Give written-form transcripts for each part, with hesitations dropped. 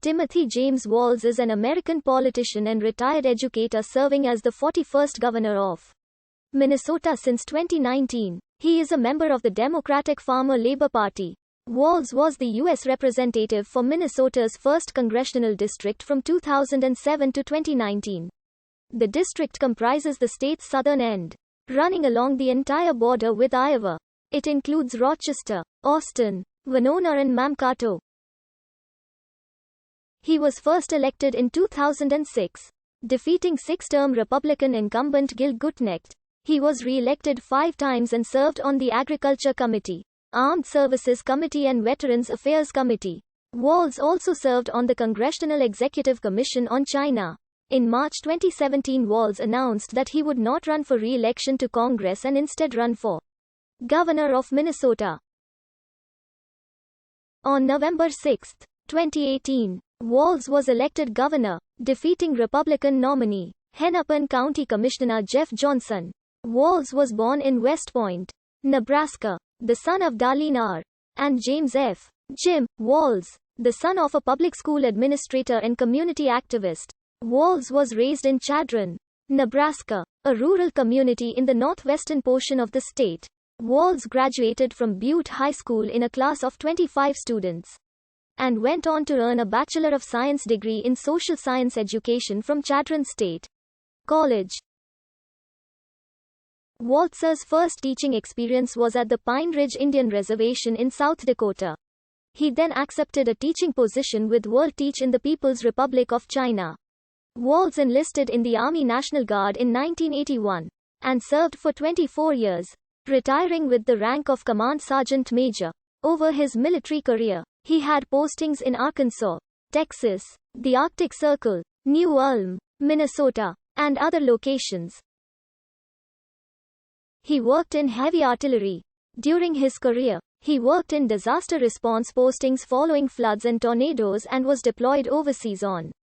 Timothy James Walz is an American politician and retired educator serving as the 41st governor of Minnesota since 2019. He is a member of the Democratic Farmer-Labor Party. Walz was the U.S. representative for Minnesota's 1st congressional district from 2007 to 2019. The district comprises the state's southern end, running along the entire border with Iowa. It includes Rochester, Austin, Winona and Mankato. He was first elected in 2006, defeating six-term Republican incumbent Gil Gutnicht. He was re-elected 5 times and served on the Agriculture Committee, Armed Services Committee and Veterans Affairs Committee. Walz also served on the Congressional Executive Commission on China. In March 2017, Walz announced that he would not run for re-election to Congress and instead run for governor of Minnesota. On November 6, 2018, Walz was elected governor, defeating Republican nominee, Hennepin County Commissioner Jeff Johnson. Walz was born in West Point, Nebraska, the son of Darlene R. and James F. Jim Walz, the son of a public school administrator and community activist. Walz was raised in Chadron, Nebraska, a rural community in the northwestern portion of the state. Walz graduated from Butte High School in a class of 25 students, and went on to earn a Bachelor of Science degree in Social Science Education from Chadron State College. Walz's first teaching experience was at the Pine Ridge Indian Reservation in South Dakota. He then accepted a teaching position with World Teach in the People's Republic of China. Walz enlisted in the Army National Guard in 1981 and served for 24 years, retiring with the rank of Command Sergeant Major. Over his military career, he had postings in Arkansas, Texas, the Arctic Circle, New Ulm, Minnesota, and other locations. He worked in heavy artillery. During his career, he worked in disaster response postings following floods and tornadoes and was deployed overseas on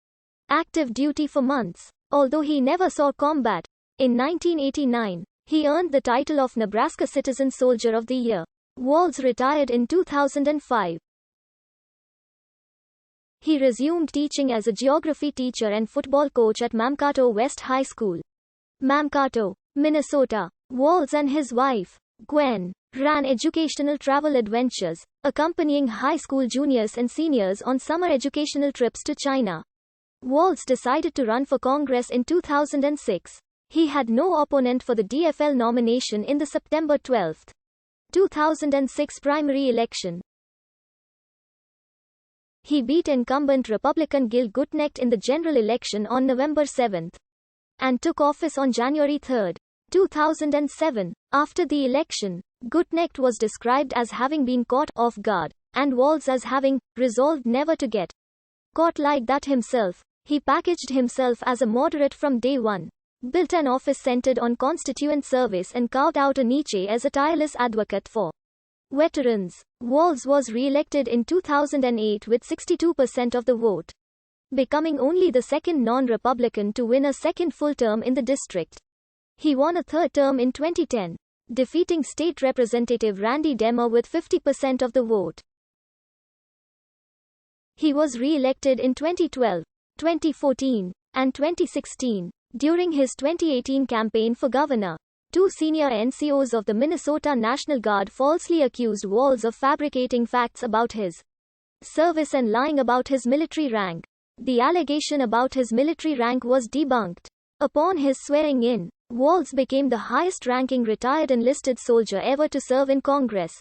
active duty for months. Although he never saw combat, in 1989, he earned the title of Nebraska Citizen Soldier of the Year. Walz retired in 2005. He resumed teaching as a geography teacher and football coach at Mankato West High School, Mankato, Minnesota. Walz and his wife, Gwen, ran educational travel adventures, accompanying high school juniors and seniors on summer educational trips to China. Walz decided to run for Congress in 2006. He had no opponent for the DFL nomination in the September 12, 2006 primary election. He beat incumbent Republican Gil Gutnicht in the general election on November 7 and took office on January 3, 2007. After the election, Gutnicht was described as having been caught off guard, and Walz as having resolved never to get caught like that himself. He packaged himself as a moderate from day one, built an office centered on constituent service and carved out a niche as a tireless advocate for veterans. Walz was re-elected in 2008 with 62% of the vote, becoming only the second non-Republican to win a second full term in the district. He won a third term in 2010, defeating State Representative Randy Demmer with 50% of the vote. He was re-elected in 2012, 2014, and 2016. During his 2018 campaign for governor, 2 senior NCOs of the Minnesota National Guard falsely accused Walz of fabricating facts about his service and lying about his military rank. The allegation about his military rank was debunked. Upon his swearing in, Walz became the highest-ranking retired enlisted soldier ever to serve in Congress,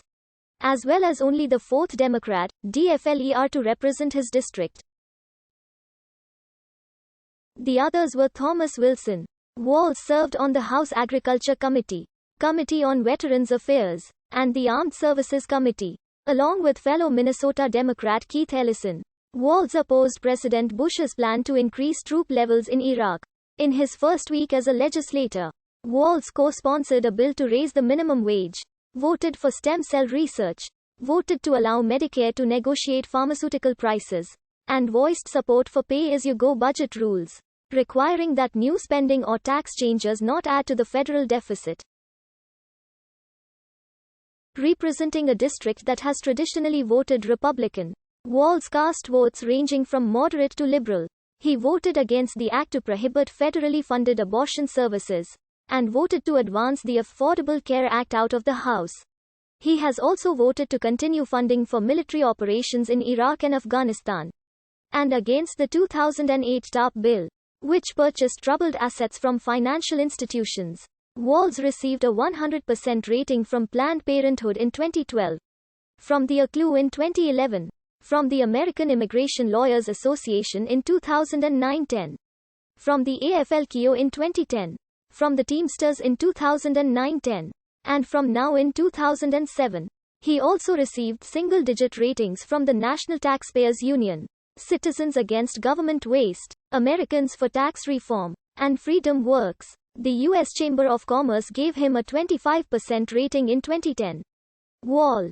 as well as only the 4th Democrat, DFLER, to represent his district. The others were Thomas Wilson. Walz served on the House Agriculture Committee, Committee on Veterans Affairs, and the Armed Services Committee, along with fellow Minnesota Democrat Keith Ellison. Walz opposed President Bush's plan to increase troop levels in Iraq. In his first week as a legislator, Walz co-sponsored a bill to raise the minimum wage, voted for stem cell research, voted to allow Medicare to negotiate pharmaceutical prices, and voiced support for pay-as-you-go budget rules, requiring that new spending or tax changes not add to the federal deficit. Representing a district that has traditionally voted Republican, Walz cast votes ranging from moderate to liberal. He voted against the act to prohibit federally funded abortion services, and voted to advance the Affordable Care Act out of the House. He has also voted to continue funding for military operations in Iraq and Afghanistan, and against the 2008 TARP bill, which purchased troubled assets from financial institutions. Walz received a 100% rating from Planned Parenthood in 2012, from the ACLU in 2011, from the American Immigration Lawyers Association in 2009-10, from the AFL-CIO in 2010, from the Teamsters in 2009-10, and from now in 2007. He also received single-digit ratings from the National Taxpayers Union, Citizens Against Government Waste, Americans for Tax Reform, and Freedom Works. The U.S. Chamber of Commerce gave him a 25% rating in 2010. Walz